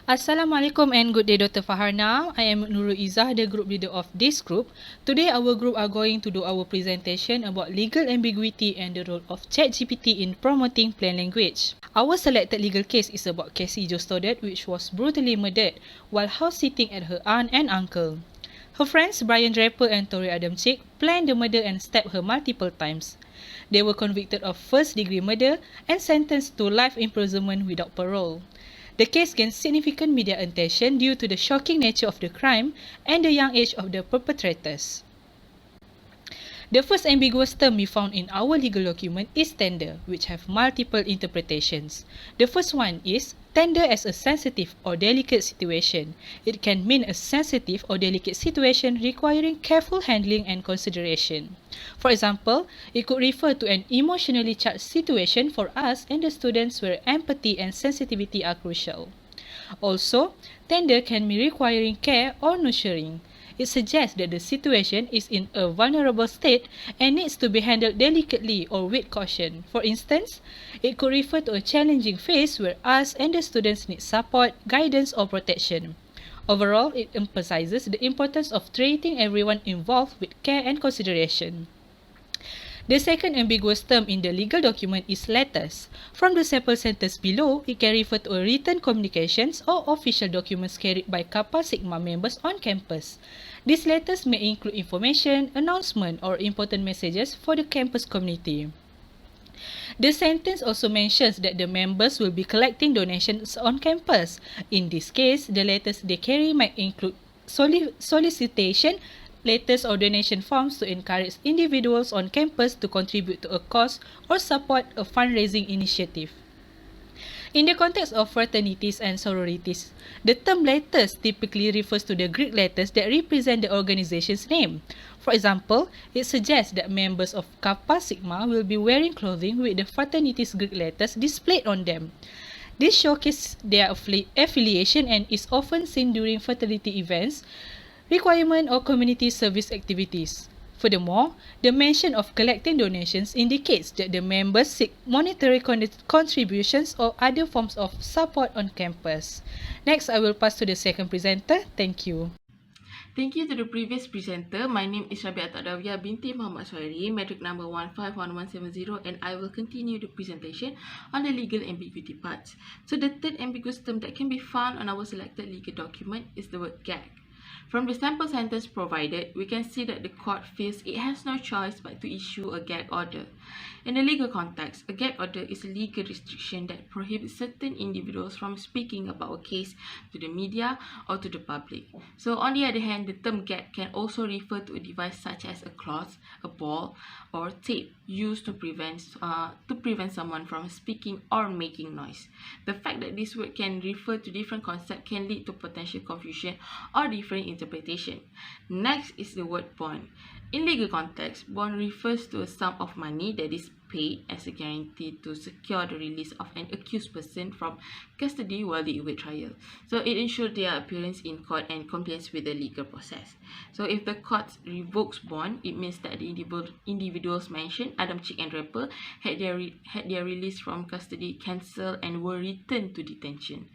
Assalamualaikum and good day, Dr. Faharna. I am Nurul Izzah, the group leader of this group. Today, our group are going to do our presentation about legal ambiguity and the role of ChatGPT in promoting plain language. Our selected legal case is about Cassie Jo Stoddard, which was brutally murdered while house-sitting at her aunt and uncle. Her friends Brian Draper and Tori Adamczyk planned the murder and stabbed her multiple times. They were convicted of first-degree murder and sentenced to life imprisonment without parole. The case gained significant media attention due to the shocking nature of the crime and the young age of the perpetrators. The first ambiguous term we found in our legal document is tender, which have multiple interpretations. The first one is tender as a sensitive or delicate situation. It can mean a sensitive or delicate situation requiring careful handling and consideration. For example, it could refer to an emotionally charged situation for us and the students where empathy and sensitivity are crucial. Also, tender can be requiring care or nurturing. It suggests that the situation is in a vulnerable state and needs to be handled delicately or with caution. For instance, it could refer to a challenging phase where us and the students need support, guidance, or protection. Overall, it emphasizes the importance of treating everyone involved with care and consideration. The second ambiguous term in the legal document is letters. From the sample sentence below, it can refer to written communications or official documents carried by Kappa Sigma members on campus. These letters may include information, announcement, or important messages for the campus community. The sentence also mentions that the members will be collecting donations on campus. In this case, the letters they carry might include solicitation letters or donation forms to encourage individuals on campus to contribute to a cause or support a fundraising initiative. In the context of fraternities and sororities, the term letters typically refers to the Greek letters that represent the organization's name. For example, it suggests that members of Kappa Sigma will be wearing clothing with the fraternity's Greek letters displayed on them. This showcases their affiliation and is often seen during fraternity events, requirement or community service activities. Furthermore, the mention of collecting donations indicates that the members seek monetary contributions or other forms of support on campus. Next, I will pass to the second presenter. Thank you. Thank you to the previous presenter. My name is Rabiat Adawiyah binti Muhammad Suhairi, metric number 151170, and I will continue the presentation on the legal ambiguity parts. So the third ambiguous term that can be found on our selected legal document is the word gag. From the sample sentence provided, we can see that the court feels it has no choice but to issue a gag order. In the legal context, a gag order is a legal restriction that prohibits certain individuals from speaking about a case to the media or to the public. So on the other hand, the term gag can also refer to a device such as a cloth, a ball, or tape used to prevent someone from speaking or making noise. The fact that this word can refer to different concepts can lead to potential confusion or different interpretation. Next is the word bond. In legal context, bond refers to a sum of money that is paid as a guarantee to secure the release of an accused person from custody while they await trial. So it ensures their appearance in court and compliance with the legal process. So if the court revokes bond, it means that the individuals mentioned, Adamczyk and Draper, had their release from custody cancelled and were returned to detention.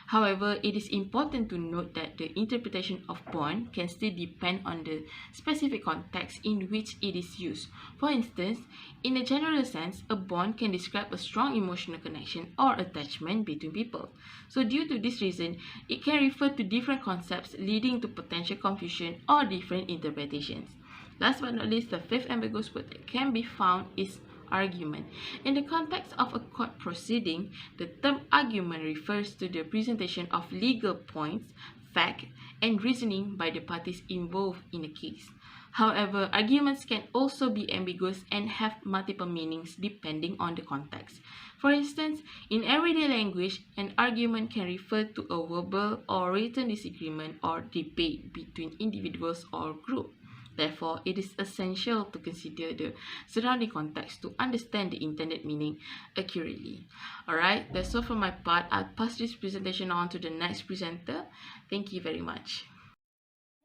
However, it is important to note that the interpretation of bond can still depend on the specific context in which it is used. For instance, in a general sense, a bond can describe a strong emotional connection or attachment between people. So due to this reason, it can refer to different concepts leading to potential confusion or different interpretations. Last but not least, the fifth ambiguous word that can be found is argument. In the context of a court proceeding, the term argument refers to the presentation of legal points, fact, and reasoning by the parties involved in a case. However, arguments can also be ambiguous and have multiple meanings depending on the context. For instance, in everyday language, an argument can refer to a verbal or written disagreement or debate between individuals or groups. Therefore, it is essential to consider the surrounding context to understand the intended meaning accurately. Alright, that's all from my part. I'll pass this presentation on to the next presenter. Thank you very much.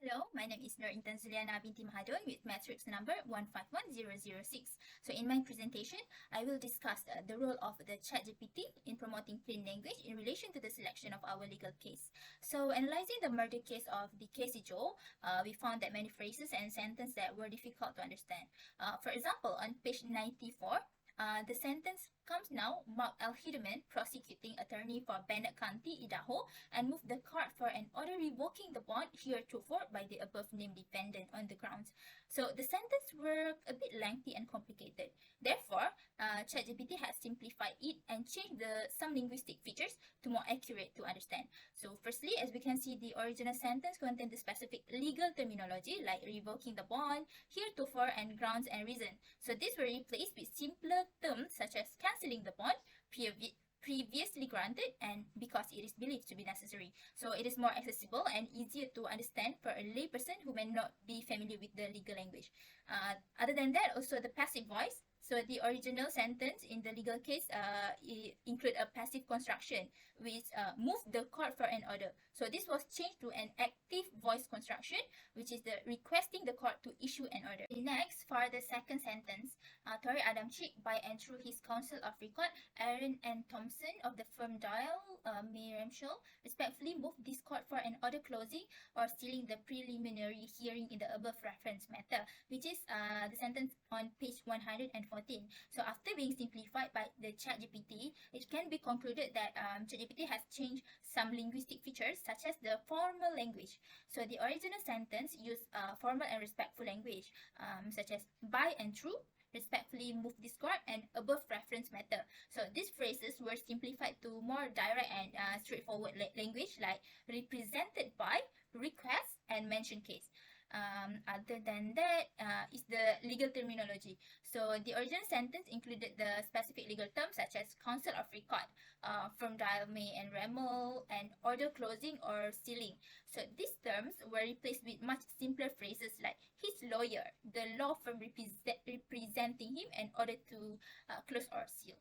Hello, my name is Lem315 Presentation with matrix number 151006. So in my presentation, I will discuss the role of the ChatGPT in promoting plain language in relation to the selection of our legal case. So analyzing the murder case of the Casey Joe, we found that many phrases and sentences that were difficult to understand. For example, on page 94, the sentence comes now, Mark L. Hideman, prosecuting attorney for Bennett County, Idaho, and moved the court for an order revoking the bond heretofore by the above-named defendant on the grounds. So the sentences were a bit lengthy and complicated. Therefore, ChatGPT has simplified it and changed some linguistic features to more accurate to understand. So firstly, as we can see, the original sentence contained the specific legal terminology like revoking the bond, heretofore, and grounds and reason. So these were replaced with simpler terms such as cancelling the bond, previously granted, and because it is believed to be necessary. So it is more accessible and easier to understand for a layperson who may not be familiar with the legal language. Other than that, also the passive voice. So the original sentence in the legal case include a passive construction, which moved the court for an order. So this was changed to an active voice construction, which is the requesting the court to issue an order. Next, for the second sentence, Tori Adamczyk, by and through his counsel of record, Aaron N. Thompson of the firm Dial, May Ramshaw, respectfully moved this court for an order closing or sealing the preliminary hearing in the above reference matter, which is the sentence on page 114. So after being simplified by the ChatGPT, it can be concluded that ChatGPT has changed some linguistic features such as the formal language. So the original sentence used formal and respectful language, such as by and through, respectfully move this court, and above reference matter. So these phrases were simplified to more direct and straightforward language like represented by, request, and mention case. Other than that is the legal terminology. So the original sentence included the specific legal terms such as counsel of record, from Dial, May, and Remmel, and order closing or sealing. So these terms were replaced with much simpler phrases like his lawyer, the law firm representing him, in order to close or seal.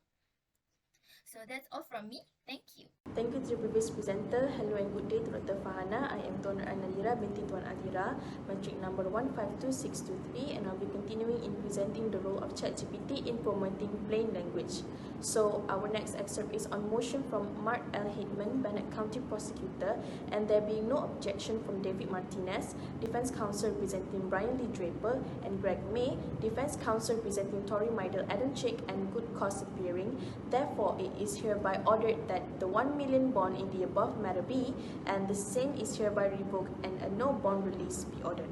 So that's all from me. Thank you. Thank you to the previous presenter. Hello and good day to Dr. Fahana. I am Tuan Nadira binti Tuan Adira, matric number 152623, and I'll be continuing in presenting the role of ChatGPT in promoting plain language. So our next excerpt is on motion from Mark L. Hideman, Bennett County Prosecutor, and there being no objection from David Martinez, Defense Counsel representing Brian Lee Draper, and Greg May, Defense Counsel representing Tori Maidel Adamczyk, and good cause appearing. Therefore, it is hereby ordered that the 1 million bond in the above matter be, and the same is hereby revoked, and a no bond release be ordered.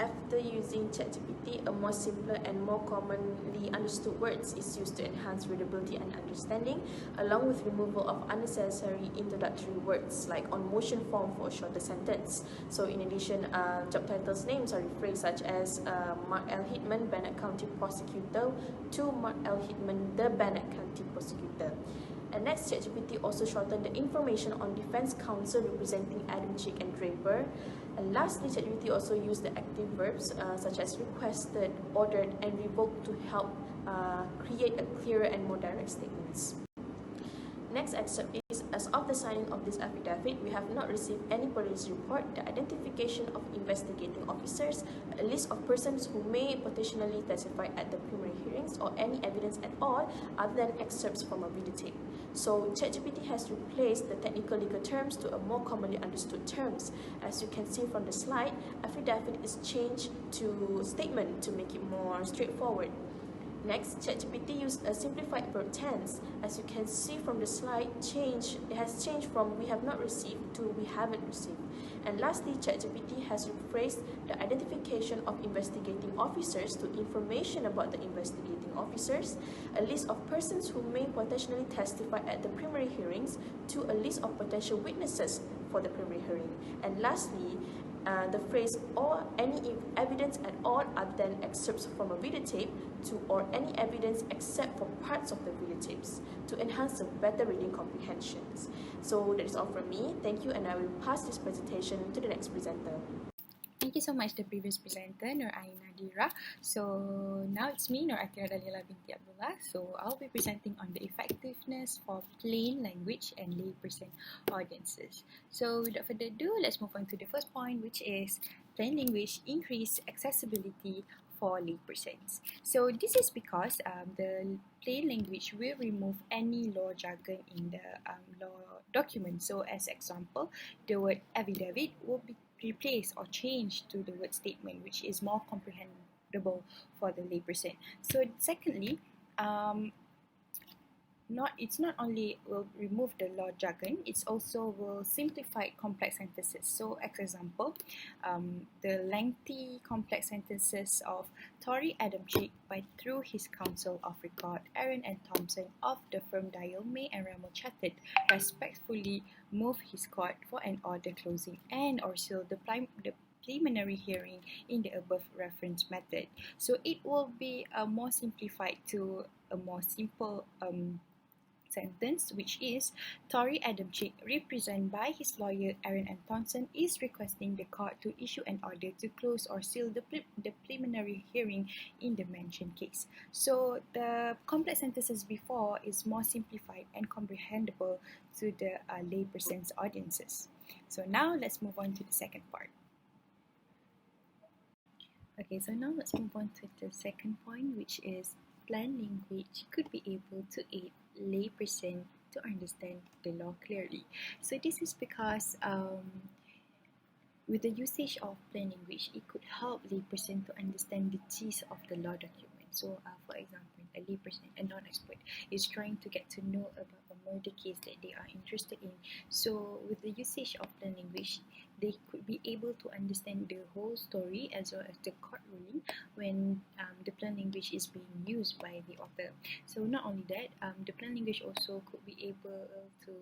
After using ChatGPT, a more simpler and more commonly understood words is used to enhance readability and understanding, along with removal of unnecessary introductory words like on motion form for a shorter sentence. So in addition, job titles names are rephrased such as Mark L. Hideman, Bennett County Prosecutor, to Mark L. Hideman, the Bennett County Prosecutor. And next, ChatGPT also shortened the information on defense counsel representing Adamczyk and Draper. And lastly, ChatGPT also used the active verbs such as requested, ordered, and revoked to help create a clearer and more direct statements. Next excerpt is, as of the signing of this affidavit, we have not received any police report, the identification of investigating officers, a list of persons who may potentially testify at the preliminary hearings, or any evidence at all other than excerpts from a videotape. So ChatGPT has replaced the technical legal terms to a more commonly understood terms. As you can see from the slide, affidavit is changed to statement to make it more straightforward. Next, ChatGPT used a simplified verb tense. As you can see from the slide, it has changed from we have not received to we haven't received. And lastly, ChatGPT has rephrased the identification of investigating officers to information about the investigating officers, a list of persons who may potentially testify at the preliminary hearings, to a list of potential witnesses for the preliminary hearing. And lastly, the phrase or any evidence at all other than excerpts from a videotape to or any evidence except for parts of the videotapes to enhance the better reading comprehensions. So that is all from me. Thank you, and I will pass this presentation to the next presenter. Thank you so much, the previous presenter, Nur Ain Nadira. So now it's me, Nur Atira Dalila binti Abdullah. So I'll be presenting on the effectiveness for plain language and layperson audiences. So without further ado, let's move on to the first point, which is plain language increase accessibility for laypersons. So this is because the plain language will remove any law jargon in the law document. So as example, the word affidavit will be replace or change to the word statement, which is more comprehensible for the layperson. So secondly, it's not only will remove the law jargon, it's also will simplify complex sentences. So as example, the lengthy complex sentences of Tory Adamczyk by through his counsel of record Aaron and Thompson of the firm Dial May and Ramel Chatted respectfully move his court for an order closing and or seal the preliminary hearing in the above reference method. So it will be more simplified to a more simple sentence, which is Tory Adamczyk, represented by his lawyer Aaron and Thompson, is requesting the court to issue an order to close or seal the preliminary hearing in the mentioned case. So the complex sentences before is more simplified and comprehensible to the layperson's audiences. So now let's move on to the second part. Okay, so now let's move on to the second point, which is plain language could be able to aid layperson to understand the law clearly. So this is because with the usage of plain language, it could help layperson to understand the gist of the law document. So, for example, a layperson, a non-expert, is trying to get to know about a murder case that they are interested in. So, with the usage of plain language, they could be able to understand the whole story as well as the court ruling when the plain language is being used by the author. So, not only that, the plain language also could be able to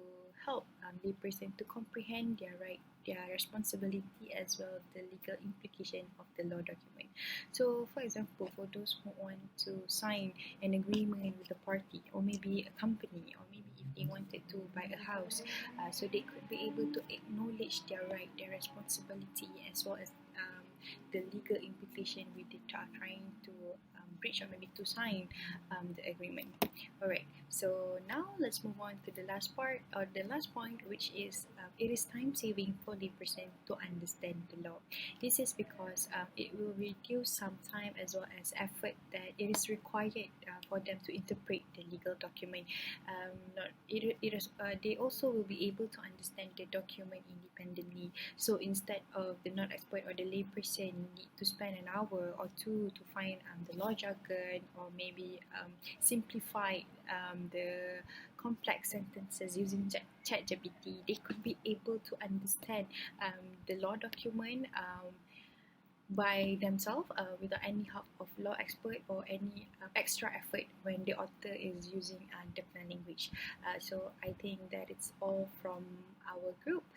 help layperson to comprehend their right, their responsibility, as well as the legal implication of the law document. So, for example, for those who want to sign an agreement with a party, or maybe a company, or maybe if they wanted to buy a house, so they could be able to acknowledge their right, their responsibility, as well as the legal implication with the trying to breach or maybe to sign the agreement. Alright, so now let's move on to the last part or the last point, which is it is time saving for the person to understand the law. This is because it will reduce some time as well as effort that it is required for them to interpret the legal document. They also will be able to understand the document independently. So instead of the non-expert or the layperson need to spend an hour or two to find the law jargon, or maybe simplify the complex sentences using ChatGPT, they could be able to understand the law document by themselves without any help of law expert or any extra effort when the author is using the plain language. So I think that it's all from our group.